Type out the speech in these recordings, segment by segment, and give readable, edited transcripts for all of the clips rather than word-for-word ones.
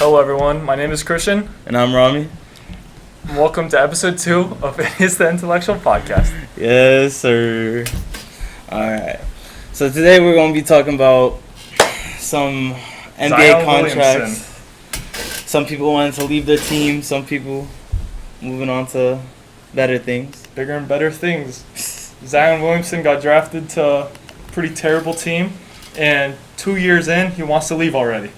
Hello everyone, my name is Christian. And I'm Rami. Welcome to episode 2 of It's the Intellectual Podcast. Yes, sir. Alright. So today we're going to be talking about some NBA Zion contracts. Some people wanted to leave their team. Some people moving on to better things. Bigger and better things. Zion Williamson got drafted to a pretty terrible team, and 2 years in, he wants to leave already.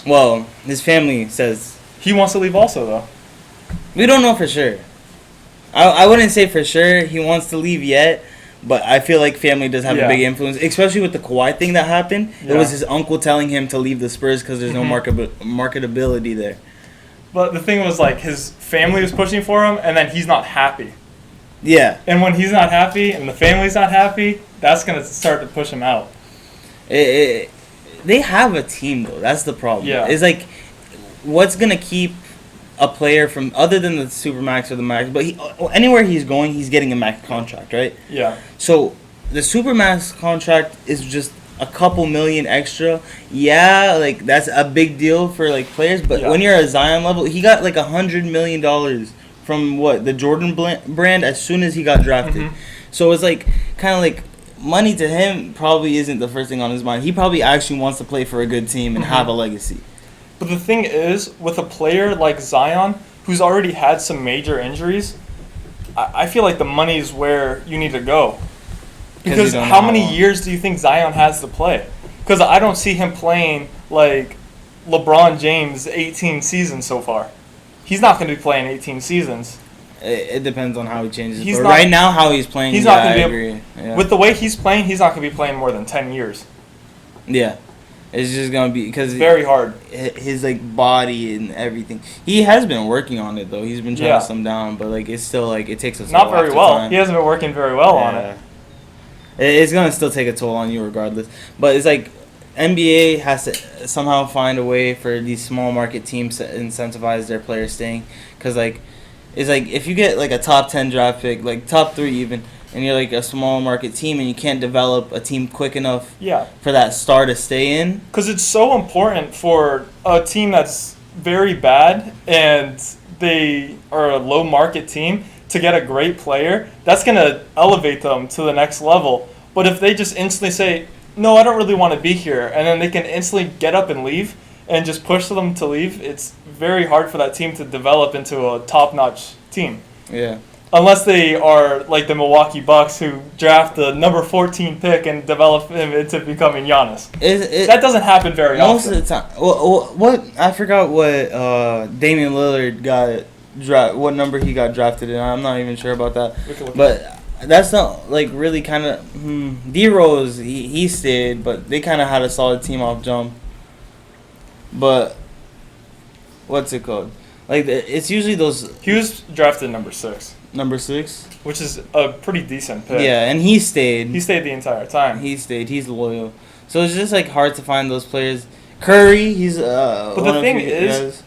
Well, his family says... He wants to leave also, though. We don't know for sure. I wouldn't say for sure he wants to leave yet, but I feel like family does have a big influence, especially with the Kawhi thing that happened. Yeah. It was his uncle telling him to leave the Spurs because there's no marketability there. But the thing was, like, his family was pushing for him, and then he's not happy. Yeah. And when he's not happy and the family's not happy, that's going to start to push him out. They have a team, though. That's the problem. Yeah. It's like, what's going to keep a player from, other than the Supermax or the Max, but anywhere he's going, he's getting a Max contract, right? Yeah. So the Supermax contract is just a couple million extra. Yeah, like, that's a big deal for, like, players, but when you're at Zion level, he got, like, $100 million from, the Jordan brand as soon as he got drafted. Mm-hmm. So it's, like, kind of like, money to him probably isn't the first thing on his mind. He probably actually wants to play for a good team and have a legacy. But the thing is, with a player like Zion, who's already had some major injuries, I feel like the money is where you need to go. Because how many years do you think Zion has to play? Because I don't see him playing like LeBron James 18 seasons so far. He's not going to be playing 18 seasons. It depends on how he changes. But right now, how he's playing, he's not going to be. With the way he's playing, he's not going to be playing more than 10 years. Yeah, it's just going to be because it's very hard. His like body and everything. He has been working on it though. He's been trying to slim down, but like it's still like it takes a not very well. Time. He hasn't been working very well on it. It's gonna still take a toll on you regardless. But it's like NBA has to somehow find a way for these small market teams to incentivize their players staying, because like. It's like if you get like a top 10 draft pick, like top 3 even, and you're like a small market team and you can't develop a team quick enough for that star to stay in. Because it's so important for a team that's very bad and they are a low market team to get a great player. That's going to elevate them to the next level. But if they just instantly say, no, I don't really want to be here, and then they can instantly get up and leave and just push them to leave, it's very hard for that team to develop into a top-notch team. Yeah. Unless they are like the Milwaukee Bucks, who draft the number 14 pick and develop him into becoming Giannis. That doesn't happen very often. Most of the time. What I forgot what Damian Lillard got what number he got drafted in. I'm not even sure about that. But that's not like really kind of D-Rose. He stayed, but they kind of had a solid team off jump. But what's it called? Like it's usually those. He was drafted number 6. Number 6, which is a pretty decent pick. Yeah, and he stayed. He stayed the entire time. He stayed. He's loyal. So it's just like hard to find those players. Curry, he's But the thing is,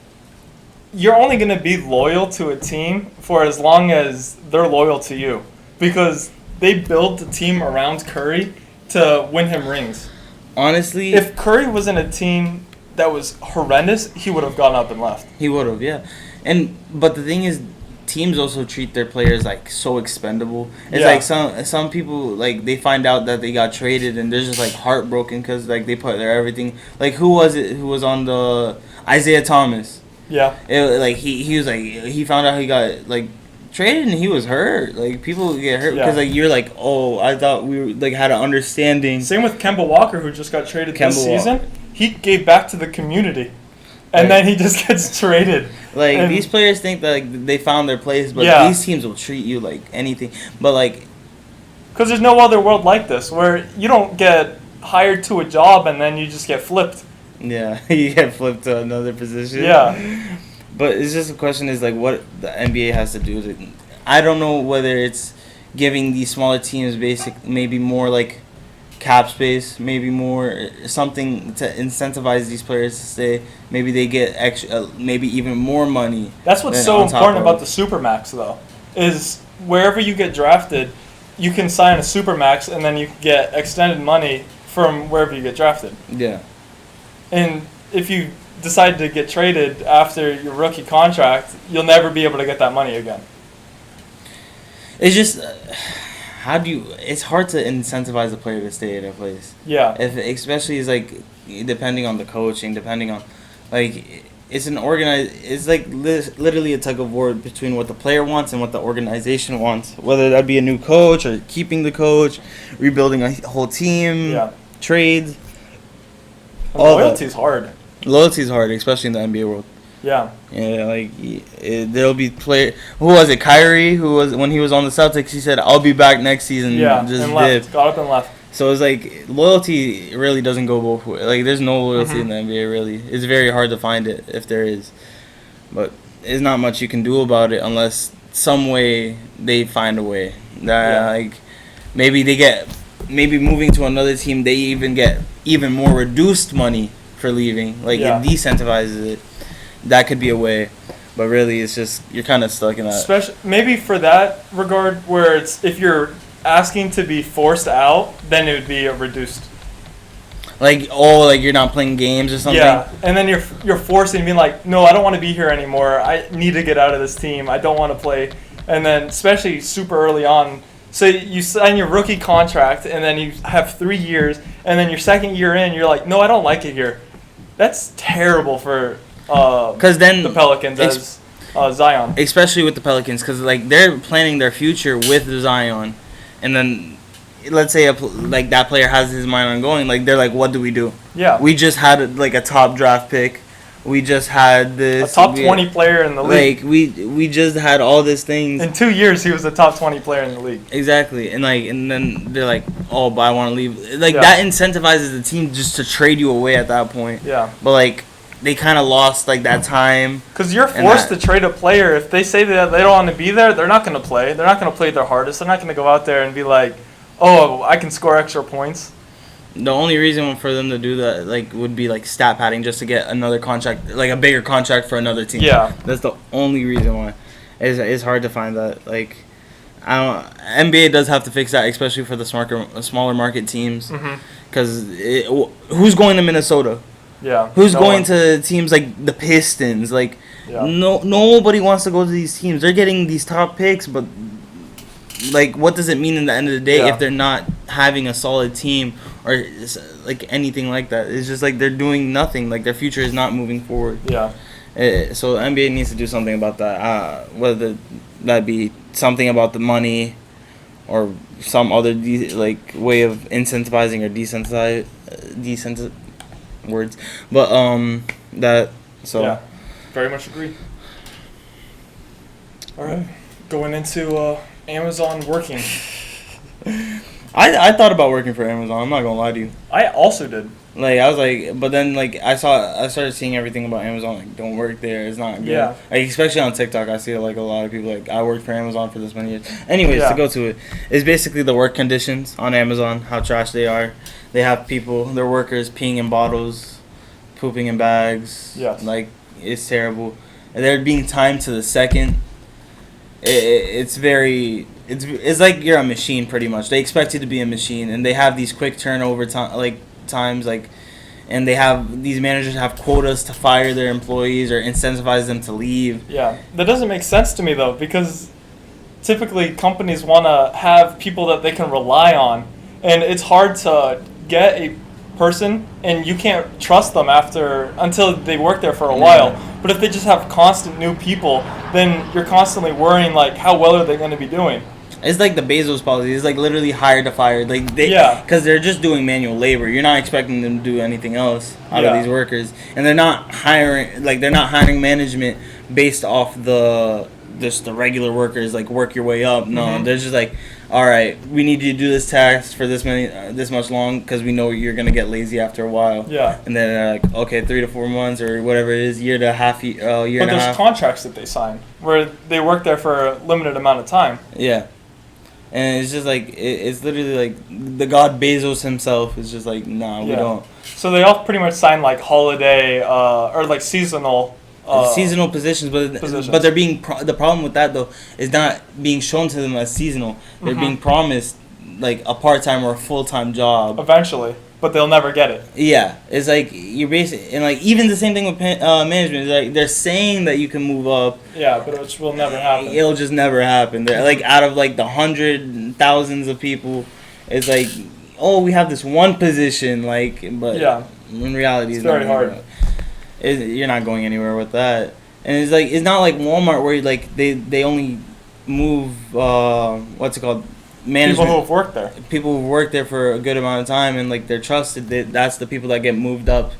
you're only gonna be loyal to a team for as long as they're loyal to you, because they built the team around Curry to win him rings. Honestly, if Curry was in a team that was horrendous, he would have gone up and left. He would have, yeah. But the thing is, teams also treat their players like so expendable. It's like some people, like, they find out that they got traded and they're just like heartbroken because like they put their everything. Like, who was it who was on the Isaiah Thomas? Yeah. He was like, he found out he got like traded and he was hurt. Like, people get hurt because like you're like, oh, I thought we like had an understanding. Same with Kemba Walker, who just got traded this season. He gave back to the community, and then he just gets traded. Like, these players think that like, they found their place, but these teams will treat you like anything. But, like... Because there's no other world like this, where you don't get hired to a job and then you just get flipped. Yeah, you get flipped to another position. Yeah. But it's just a question is, like, what the NBA has to do. I don't know whether it's giving these smaller teams maybe more, like... cap space, maybe more something to incentivize these players to stay. Maybe they get extra, maybe even more money. That's what's so important about the Supermax, though, is wherever you get drafted, you can sign a Supermax and then you get extended money from wherever you get drafted. Yeah. And if you decide to get traded after your rookie contract, you'll never be able to get that money again. It's just how do you? It's hard to incentivize a player to stay at a place. Yeah. If especially is like depending on the coaching, depending on like it's an organized. It's like literally a tug of war between what the player wants and what the organization wants. Whether that be a new coach or keeping the coach, rebuilding a whole team, trades. Loyalty is hard. Loyalty is hard, especially in the NBA world. Yeah. Yeah, like there'll be player. Who was it? Kyrie, who was when he was on the Celtics. He said, "I'll be back next season." Yeah, just and left. Got up and left. So it's like loyalty really doesn't go both ways. Like there's no loyalty in the NBA really. It's very hard to find it if there is, but there's not much you can do about it unless some way they find a way. That like maybe moving to another team they even get even more reduced money for leaving. Like it decentralizes it. That could be a way, but really it's just you're kind of stuck in that. Especially maybe for that regard where it's if you're asking to be forced out, then it would be a reduced. Like you're not playing games or something. Yeah, and then you're forcing being like, no, I don't want to be here anymore. I need to get out of this team. I don't want to play. And then especially super early on, so you sign your rookie contract and then you have 3 years, and then your second year in, you're like, no, I don't like it here. That's terrible for because then the Pelicans as Zion. Especially with the Pelicans, because like they're planning their future with Zion. And then, let's say like that player has his mind on going. Like they're like, what do we do? Yeah. We just had like a top draft pick. We just had this a top 20 player in the league. Like we just had all these things. In 2 years, he was a top 20 player in the league. Exactly, and then they're like, oh, but I want to leave. Like that incentivizes the team just to trade you away at that point. Yeah. But like they kind of lost like that time. Because you're forced to trade a player. If they say that they don't want to be there, they're not going to play. They're not going to play their hardest. They're not going to go out there and be like, oh, I can score extra points. The only reason for them to do that like would be like stat padding just to get another contract, like a bigger contract for another team. Yeah. That's the only reason why. It's hard to find that. Like, NBA does have to fix that, especially for the smaller market teams. Because who's going to Minnesota? Yeah. Who's going to teams like the Pistons? Like, nobody wants to go to these teams. They're getting these top picks, but like, what does it mean in the end of the day if they're not having a solid team or like anything like that? It's just like they're doing nothing. Like their future is not moving forward. Yeah. So the NBA needs to do something about that. Whether that be something about the money or some other like way of incentivizing or desensitize words, but that so. Yeah, very much agree. All right, going into Amazon working. I thought about working for Amazon. I'm not gonna lie to you. I also did. Like I was like, but then like I started seeing everything about Amazon. Like, don't work there. It's not good. Yeah. Like, especially on TikTok, I see like a lot of people like I worked for Amazon for this many years. Anyways, to go to it, it's basically the work conditions on Amazon. How trash they are. They have people, their workers, peeing in bottles, pooping in bags. Yes. Like it's terrible. And they're being timed to the second. It's like you're a machine pretty much. They expect you to be a machine, and they have these quick turnover times and they have these managers have quotas to fire their employees or incentivize them to leave. Yeah, that doesn't make sense to me though, because typically companies want to have people that they can rely on, and it's hard to get a person and you can't trust them until they work there for a while. But if they just have constant new people, then you're constantly worrying like how well are they going to be doing. It's like the Bezos policy. It's like literally hire to fire. Like because they're just doing manual labor. You're not expecting them to do anything else out of these workers, and they're not hiring management based off just the regular workers. Like work your way up. No, they're just like, all right, we need you to do this task for this much long because we know you're gonna get lazy after a while. Yeah. And then they're like, okay, 3 to 4 months or whatever it is, year and a half. But there's contracts that they sign where they work there for a limited amount of time. Yeah. And it's just like it's literally like the god Bezos himself is just like, nah, we don't. So they all pretty much sign like holiday or like seasonal. Seasonal positions, but they're being the problem with that though is not being shown to them as seasonal. They're being promised like a part-time or a full-time job eventually, but they'll never get it. Yeah, it's like you're basically, and like even the same thing with management. It's like they're saying that you can move up. Yeah, but it will never happen. It'll just never happen. They're like out of like the thousands of people, it's like, oh, we have this one position, like, but in reality, it's very hard. You're not going anywhere with that. And it's not like Walmart where like they only move what's it called, management. People who have worked there. People who've worked there for a good amount of time and like they're trusted. That's the people that get moved up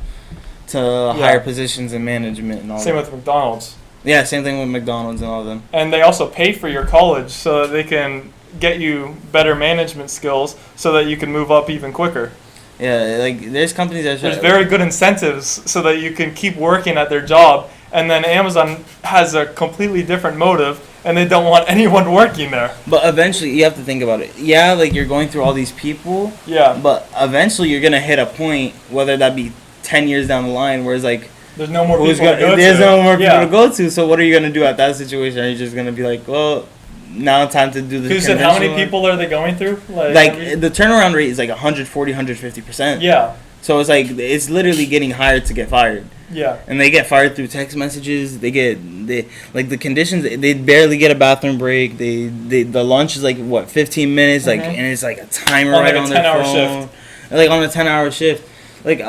to higher positions in management and all. Same that. with McDonald's. Yeah, same thing with McDonald's and all of them. And they also pay for your college so that they can get you better management skills so that you can move up even quicker. Yeah, like there's companies that there's very good incentives so that you can keep working at their job. And then Amazon has a completely different motive, and they don't want anyone working there. But eventually, you have to think about it. Yeah, like you're going through all these people. Yeah. But eventually, you're gonna hit a point, whether that be 10 years down the line, where it's like there's no more people to go to. There's no more people to go to. So what are you gonna do at that situation? Are you just gonna be like, well, now time to do this? Because you said how many people are they going through? Like the turnaround rate is like 140, 150%. Yeah. So it's like it's literally getting hired to get fired. Yeah. And they get fired through text messages. They like the conditions. They barely get a bathroom break. The lunch is like what 15 minutes. Like and it's like a timer right on their phone. Shift. Like on a 10-hour shift. Like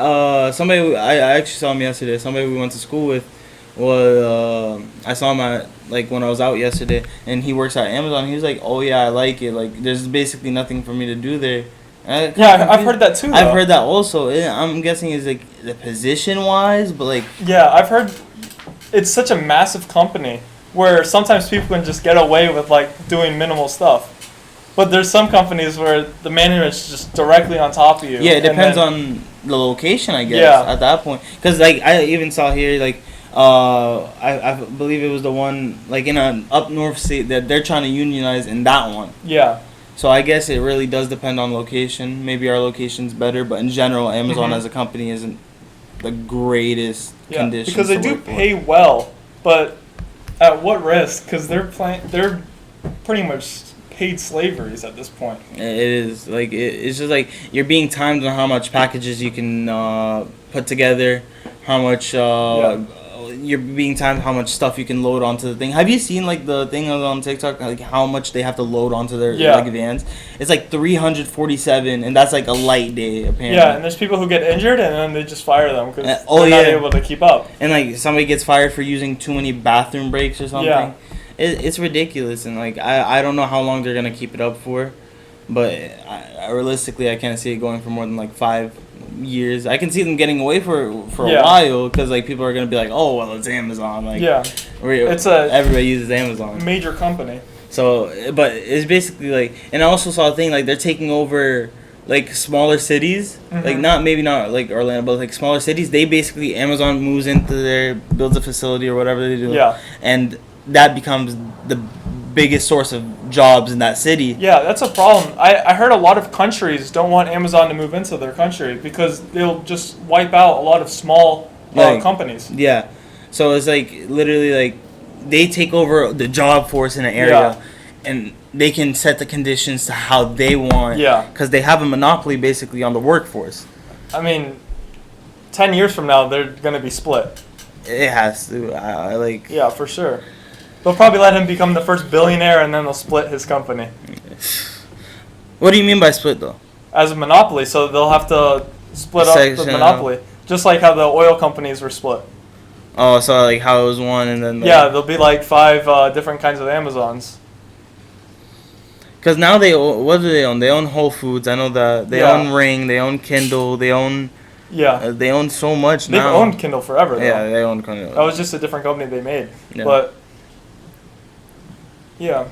somebody I actually saw him yesterday. Somebody we went to school with was I saw him at like when I was out yesterday, and he works at Amazon. He was like, "Oh yeah, I like it. Like there's basically nothing for me to do there." Yeah, I've heard that too. Though. I've heard that also. I'm guessing it's like the position wise, but like yeah, I've heard it's such a massive company where sometimes people can just get away with like doing minimal stuff. But there's some companies where the management's just directly on top of you. Yeah, it depends on the location, I guess. Yeah. At that point, because like I even saw here like I believe it was the one like in an up north state that they're trying to unionize in that one. Yeah. So I guess it really does depend on location. Maybe our location's better, but in general, Amazon as a company isn't the greatest conditions. Because they do pay well, but at what risk? Because they're pretty much paid slaveries at this point. It is like it's just like you're being timed on how much packages you can put together, how much you're being timed how much stuff you can load onto the thing. Have you seen like the thing on TikTok, like how much they have to load onto their like vans? It's like 347, and that's like a light day apparently. Yeah, and there's people who get injured, and then they just fire them because they're not able to keep up. And like somebody gets fired for using too many bathroom breaks or something. Yeah. It's ridiculous, and like I don't know how long they're gonna keep it up for, but realistically, I can't see it going for more than like 5 years. I can see them getting away for a while because like people are gonna be like, oh well, it's Amazon. Like everybody uses Amazon. Major company. So, but it's basically like, and I also saw a thing like they're taking over like smaller cities, like maybe not like Orlando, but like smaller cities. They basically Amazon moves into there, builds a facility or whatever they do, and that becomes the biggest source of jobs in that city. Yeah, that's a problem. I heard a lot of countries don't want Amazon to move into their country because they'll just wipe out a lot of small companies. Yeah. So it's like literally like they take over the job force in an area and they can set the conditions to how they want. Yeah. Because they have a monopoly basically on the workforce. I mean, 10 years from now, they're going to be split. It has to. Yeah, for sure. They'll probably let him become the first billionaire, and then they'll split his company. What do you mean by split, though? As a monopoly, so they'll have to split up the monopoly. Just like how the oil companies were split. Oh, so like how it was one, and then... there'll be like 5 different kinds of Amazons. Because now what do they own? They own Whole Foods, I know that. They own Ring, they own Kindle, they own... they own so much now. They've owned Kindle forever, though. Yeah, they own Kindle. That was just a different company they made. Yeah. But... yeah.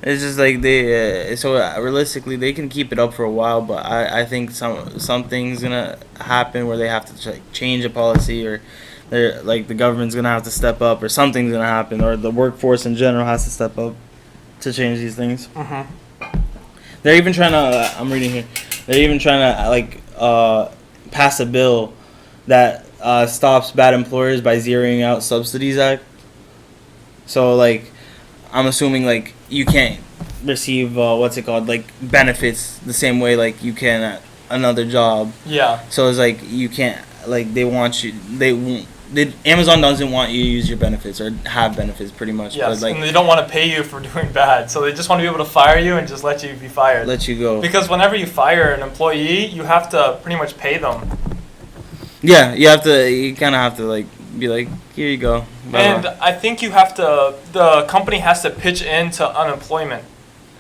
It's just like they so realistically they can keep it up for a while, but I think something's gonna happen where they have to change a policy, or they're like the government's gonna have to step up, or something's gonna happen, or the workforce in general has to step up to change these things. They're even trying to I'm reading here. They're even trying to pass a bill that stops bad employers by zeroing out Subsidies Act. So like I'm assuming like you can't receive benefits the same way like you can another job. Yeah. So it's like you can't, like, they want you, they won't. Amazon doesn't want you to use your benefits or have benefits, pretty much. Yes, but, like, and they don't want to pay you for doing bad, so they just want to be able to fire you and just let you be fired. let you go. Because whenever you fire an employee, you have to pretty much pay them. Yeah, you kind of have to, like, be like, here you go. Bye-bye. And I think the company has to pitch into unemployment.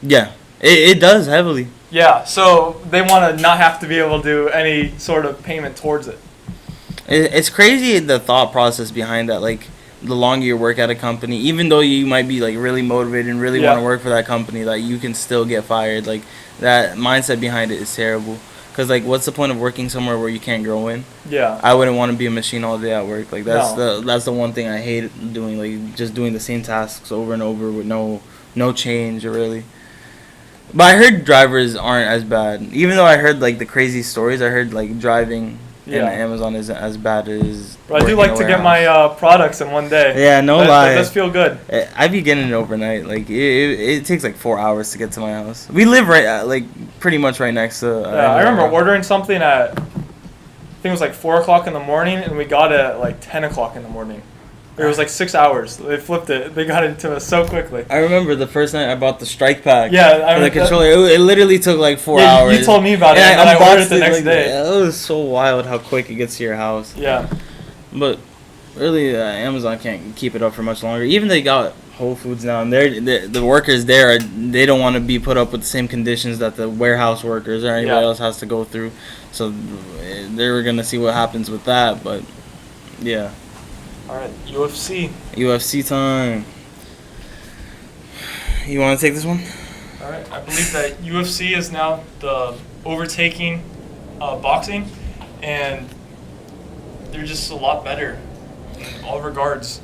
Yeah, it does heavily. Yeah, so they want to not have to be able to do any sort of payment towards it. It's crazy the thought process behind that. Like, the longer you work at a company, even though you might be, like, really motivated and really want to work for that company, like, you can still get fired. Like, that mindset behind it is terrible. Because, like, what's the point of working somewhere where you can't grow in? Yeah. I wouldn't want to be a machine all day at work. Like, that's the one thing I hate doing. Like, just doing the same tasks over and over with no change, really. But I heard drivers aren't as bad. Even though I heard, like, the crazy stories, I heard, like, driving in Amazon isn't as bad as. But I do like to get my products in one day. Yeah, no lie. That does feel good. I be getting it overnight. Like, it takes like 4 hours to get to my house. We live like pretty much right next to. Yeah, I remember ordering something at, I think it was like 4 o'clock in the morning, and we got it at like 10 o'clock in the morning. It was like 6 hours. They flipped it. They got it to us so quickly. I remember the first night I bought the strike pack. Yeah, for the controller. It literally took like 4 yeah, hours. You told me about it, and I ordered it the next day. It was so wild how quick it gets to your house. Yeah. But really, Amazon can't keep it up for much longer. Even they got Whole Foods now, and the workers there, they don't want to be put up with the same conditions that the warehouse workers or anybody else has to go through. So they're gonna see what happens with that. But yeah. All right, UFC. UFC time. You want to take this one? All right, I believe that UFC is now overtaking boxing, and they're just a lot better in all regards,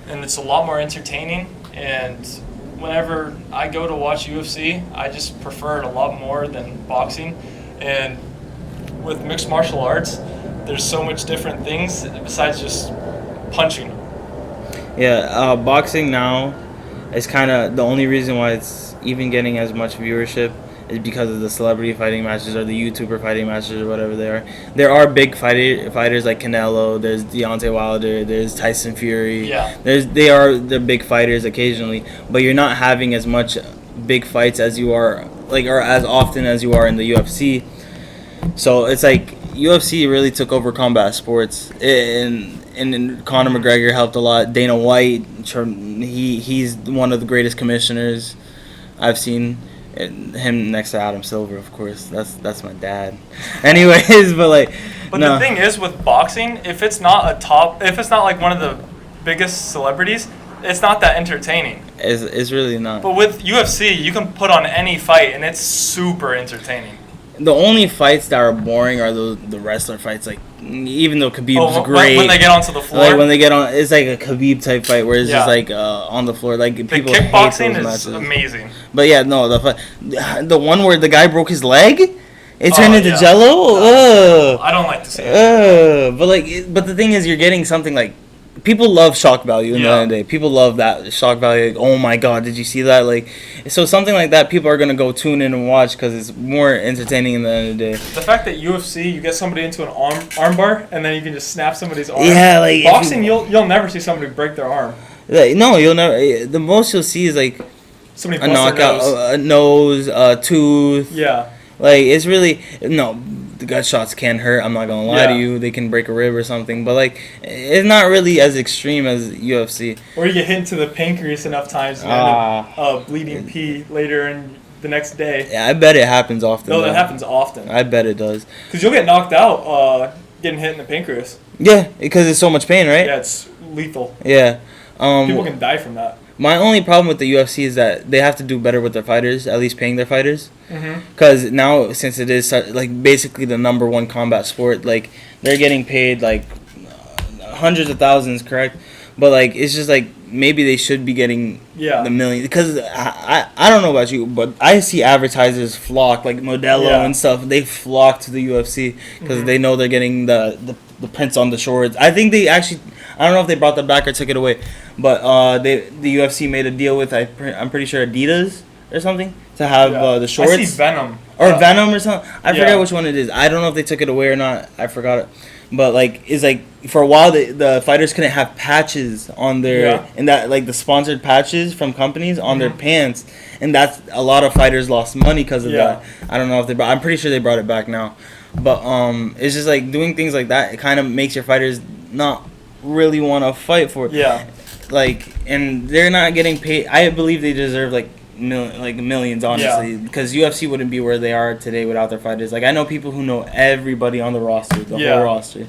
and it's a lot more entertaining. And whenever I go to watch UFC, I just prefer it a lot more than boxing. And with mixed martial arts, there's so much different things besides just punching. Yeah, boxing now is kind of the only reason why it's even getting as much viewership is because of the celebrity fighting matches or the YouTuber fighting matches or whatever they are. There are big fighters like Canelo, there's Deontay Wilder, there's Tyson Fury. Yeah. They are the big fighters occasionally, but you're not having as much big fights as you are, like, or as often as you are in the UFC. So it's like UFC really took over combat sports, and Conor McGregor helped a lot. Dana White, he's one of the greatest commissioners I've seen. Him next to Adam Silver, of course. That's my dad. Anyways, but the thing is with boxing, if it's not like one of the biggest celebrities, it's not that entertaining. It's really not. But with UFC, you can put on any fight and it's super entertaining. The only fights that are boring are the wrestler fights. Like, even though Khabib's great, when they get onto the floor, like when they get on, it's like a Khabib type fight where it's just like on the floor. Like, people hate those kickboxing is matches. amazing. But yeah, no, the one where the guy broke his leg, it turned into Jello. I don't like to see it. But the thing is, you're getting something like. People love shock value in the end of the day. People love that shock value. Like, oh my God, did you see that? Like, so something like that, people are gonna go tune in and watch because it's more entertaining in the end of the day. The fact that UFC, you get somebody into an arm bar and then you can just snap somebody's arm. Yeah, like boxing, you'll never see somebody break their arm. No, you'll never. The most you'll see is like somebody a knockout, a nose, a tooth. Yeah. Like, it's really the gut shots can hurt. I'm not gonna lie to you. They can break a rib or something, but like, it's not really as extreme as UFC. Or you get hit into the pancreas enough times and end up bleeding pee later in the next day. Yeah, I bet it happens often. No, that happens often. I bet it does. Because you'll get knocked out getting hit in the pancreas. Yeah, because it's so much pain, right? Yeah, it's lethal. Yeah. People can die from that. My only problem with the UFC is that they have to do better with their fighters, at least paying their fighters. Because now, since it is like basically the number one combat sport, like, they're getting paid like hundreds of thousands, correct? But like, it's just like maybe they should be getting the million. Because I don't know about you, but I see advertisers flock, like Modelo and stuff. They flock to the UFC because they know they're getting the prints on the shorts. I think they actually. I don't know if they brought that back or took it away, but the UFC made a deal with I'm pretty sure Adidas or something to have the shorts. I see Venom. Or Venom or something. I Yeah. forget which one it is. I don't know if they took it away or not. I forgot it. But like, it's like for a while the fighters couldn't have patches on their and that like the sponsored patches from companies on their pants, and that's a lot of fighters lost money because of that. I don't know if I'm pretty sure they brought it back now, but it's just like doing things like that. It kind of makes your fighters not really want to fight for it. Yeah. Like, and they're not getting paid. I believe they deserve like millions, honestly, because UFC wouldn't be where they are today without their fighters. Like, I know people who know everybody on the roster, the whole roster.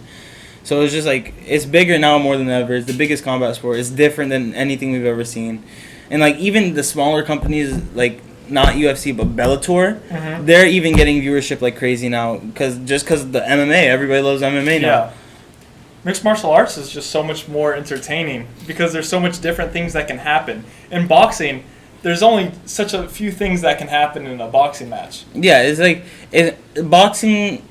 So it's just like, it's bigger now more than ever. It's the biggest combat sport. It's different than anything we've ever seen. And like, even the smaller companies, like not UFC but Bellator, they're even getting viewership like crazy now because of the MMA. Everybody loves MMA now. Yeah. Mixed martial arts is just so much more entertaining because there's so much different things that can happen. In boxing, there's only such a few things that can happen in a boxing match. Yeah, it's like boxing.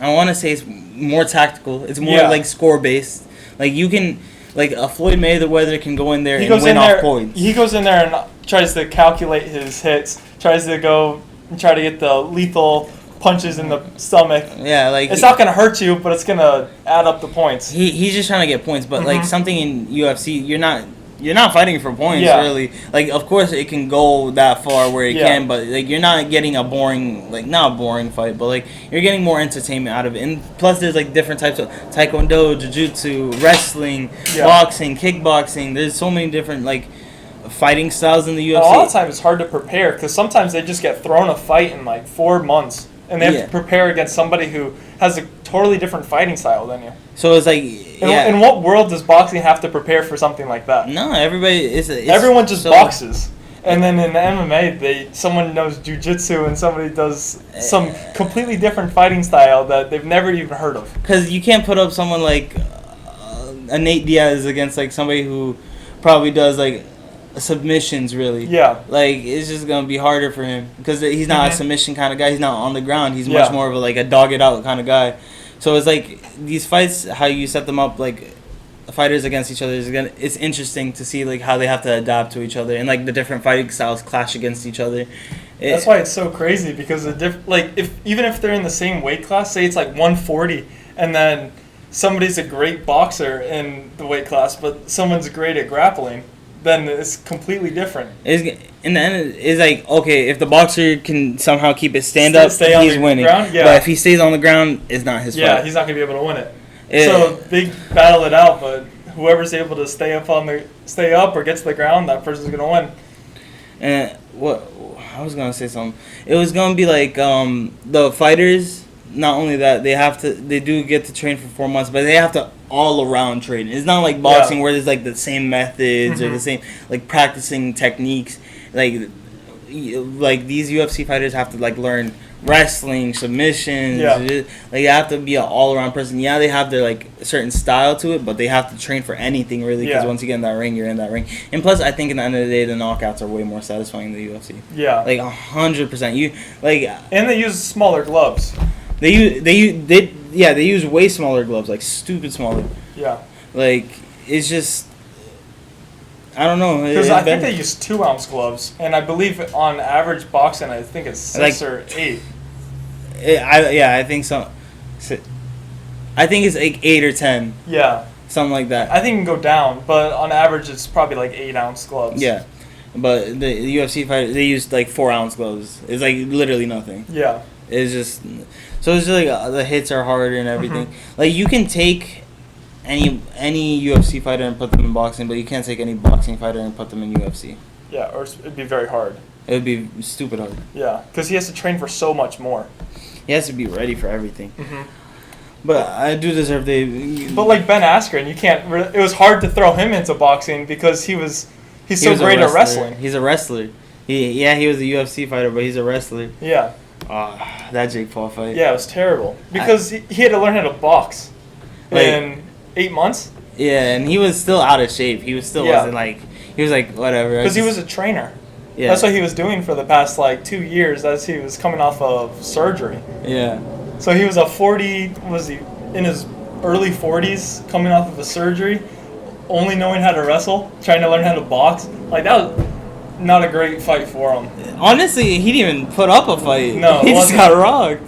I want to say it's more tactical. It's more like score based. Like you can, like a Floyd Mayweather can go in there and win off points. He goes in there and tries to calculate his hits. Tries to go and try to get the lethal punches in the stomach. Yeah, like it's not gonna hurt you, but it's gonna add up the points. He's just trying to get points, but like something in UFC, you're not fighting for points really. Like of course it can go that far where it can, but like you're not getting a boring, like not a boring fight, but like you're getting more entertainment out of it. And plus there's like different types of taekwondo, jiu-jitsu, wrestling, boxing, kickboxing. There's so many different like fighting styles in the UFC. A lot of times it's hard to prepare because sometimes they just get thrown a fight in like 4 months. And they have to prepare against somebody who has a totally different fighting style than you. So it's like, in what world does boxing have to prepare for something like that? No, everybody everyone just boxes. And then in MMA, someone knows jiu-jitsu and somebody does some completely different fighting style that they've never even heard of. Because you can't put up someone like a Nate Diaz against like somebody who probably does like submissions really. Yeah. Like it's just gonna be harder for him because he's not a submission kind of guy. He's not on the ground. He's much more of a dog it out kind of guy. So it's like these fights, how you set them up, like fighters against each other it's interesting to see like how they have to adapt to each other and like the different fighting styles clash against each other. That's why it's so crazy because even if they're in the same weight class, say it's like 140, and then somebody's a great boxer in the weight class, but someone's great at grappling, then it's completely different. In the end, it's like, okay, if the boxer can somehow keep his stand up, he's winning. Ground, but if he stays on the ground, it's not his fault. Yeah, he's not going to be able to win it. So they battle it out, but whoever's able to stay up or get to the ground, that person's going to win. And I was going to say something. It was going to be like the fighters, not only that, they do get to train for 4 months, but they have to all around train. It's not like boxing where there's like the same methods or the same like practicing techniques. Like these UFC fighters have to like learn wrestling, submissions. Like they have to be an all around person. Yeah, they have their like certain style to it, but they have to train for anything really because once you get in that ring, you're in that ring. And plus, I think at the end of the day, the knockouts are way more satisfying than the UFC. Yeah, like 100%. You like, and they use smaller gloves. They use way smaller gloves, like stupid smaller. Yeah. Like, it's just, I don't know. Because I think they use 2-ounce gloves, and I believe on average boxing, I think it's 6 or 8. I think so. I think it's like 8 or 10. Yeah. Something like that. I think it can go down, but on average, it's probably like 8-ounce gloves. Yeah. But the UFC fighters, they use like 4-ounce gloves. It's like literally nothing. Yeah. It's just, so it's just like the hits are harder and everything. Like you can take any UFC fighter and put them in boxing, but you can't take any boxing fighter and put them in UFC. Yeah, or it'd be very hard. It would be stupid hard. Yeah, because he has to train for so much more. He has to be ready for everything. But I do deserve But like Ben Askren, you can't. It was hard to throw him into boxing because he's so great at wrestling. He's a wrestler. He was a UFC fighter, but he's a wrestler. Yeah. That Jake Paul fight. Yeah, it was terrible because he had to learn how to box in 8 months. Yeah, and he was still out of shape. He was still wasn't like, he was like whatever. Because he was a trainer. Yeah. That's what he was doing for the past like 2 years as he was coming off of surgery. Yeah. So he was in his early 40s coming off of a surgery, only knowing how to wrestle, trying to learn how to box. Like that not a great fight for him. Honestly, he didn't even put up a fight. No, he it just wasn't. got rocked.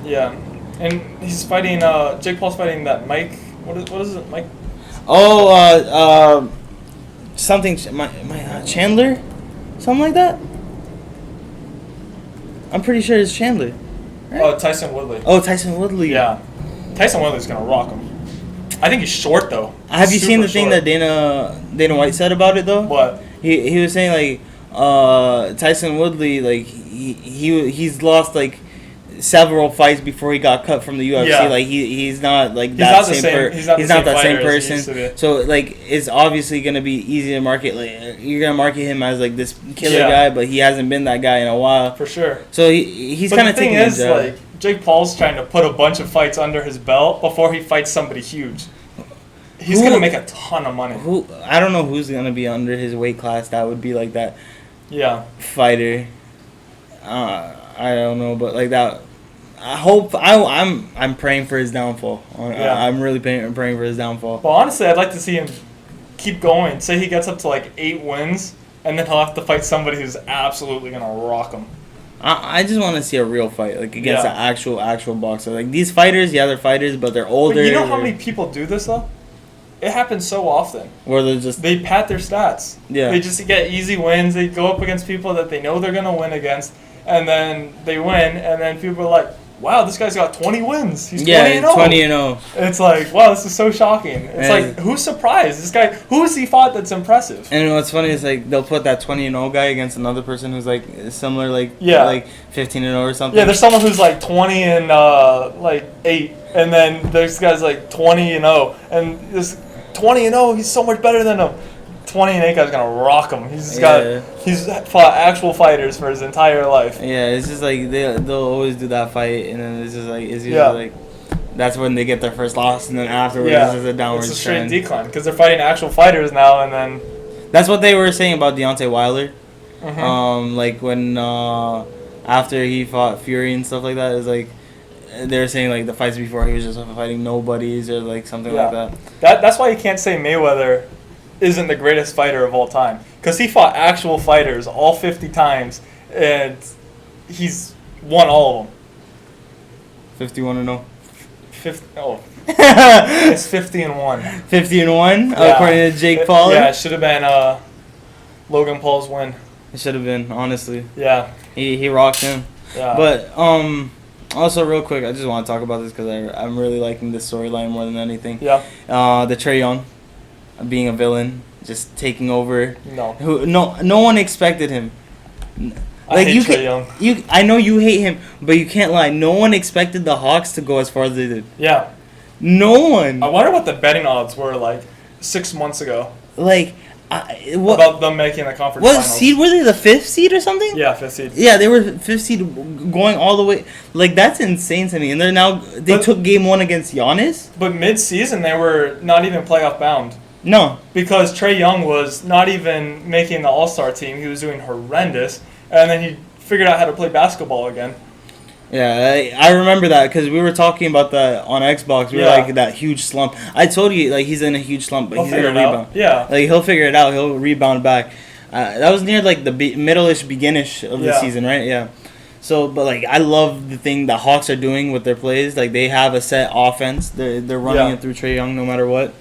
Yeah, and he's fighting. Jake Paul's fighting that Mike. What is it, Mike? Oh, something. Chandler, something like that. I'm pretty sure it's Chandler. Right? Oh, Tyson Woodley. Oh, Tyson Woodley. Yeah, Tyson Woodley's gonna rock him. I think he's short though. Have you seen the Super thing that Dana White said about it though? What? He was saying Tyson Woodley he's lost several fights before he got cut from the UFC. Yeah. He's not He's not the same. He's not that same person. As he used to be. So it's obviously gonna be easy to market. You're gonna market him as this killer Yeah. guy, but he hasn't been that guy in a while. For sure. So he's But kind the of thing taking his is, job. Jake Paul's trying to put a bunch of fights under his belt before he fights somebody huge. He's gonna make a ton of money. I don't know who's gonna be under his weight class. That would be that. Yeah. Fighter. I don't know, but that. I hope I'm praying for his downfall. Yeah. I'm really praying for his downfall. Well, honestly, I'd like to see him keep going. Say he gets up to 8 wins, and then he'll have to fight somebody who's absolutely gonna rock him. I just want to see a real fight, against Yeah. an actual boxer. These fighters, yeah, they're fighters, but they're older. But you know how many people do this though? It happens so often. Where they're just They pad their stats. Yeah. They just get easy wins. They go up against people that they know they're gonna win against, and then they win, and then people are like, "Wow, this guy's got 20 wins. He's 20-0." 20-0. And it's like, wow, this is so shocking. It's who's surprised? This guy, who has he fought that's impressive? And what's funny is they'll put that 20-0 guy against another person who's similar, 15-0 or something. Yeah, there's someone who's 20 and 8, and then this guy's 20-0, and this 20-0, he's so much better than him. 20-8 guy's gonna rock him. He's fought actual fighters for his entire life. Yeah, it's just they'll always do that fight, and then it's just it's usually that's when they get their first loss, and then afterwards it's just a downward It's a straight trend. decline because they're fighting actual fighters now, and then That's what they were saying about Deontay Wilder. Mhm. When after he fought Fury and stuff like that, it was they were saying the fights before he was just fighting nobodies or something like that. That's why you can't say Mayweather isn't the greatest fighter of all time, because he fought actual fighters all 50 times, and he's won all of them. 51-0. 50, it's 50-1. 50-1 Yeah. according to Jake Paul. Yeah, it should have been Logan Paul's win. It should have been, honestly. Yeah. He rocked him. Yeah. But also real quick, I just want to talk about this because I'm really liking this storyline more than anything. Yeah. The Trae Young being a villain, just taking over. No. No one expected him. I hate Trae Young. I know you hate him, but you can't lie. No one expected the Hawks to go as far as they did. Yeah. No one. I wonder what the betting odds were 6 months ago What about them making the conference what finals. seed were they? The 5th seed or something? Yeah, 5th seed. Yeah, they were 5th seed going all the way. That's insane to me. And they took game 1 against Giannis? But mid-season, they were not even playoff bound. No. Because Trae Young was not even making the All-Star team. He was doing horrendous. And then he figured out how to play basketball again. Yeah, I remember that because we were talking about that on Xbox. We were that huge slump. I told you, he's in a huge slump, but he's going to rebound. Yeah. He'll figure it out. He'll rebound back. That was near, the middle-ish, begin-ish of the season, right? Yeah. So, but, I love the thing the Hawks are doing with their plays. They have a set offense. They're running it through Trae Young no matter what.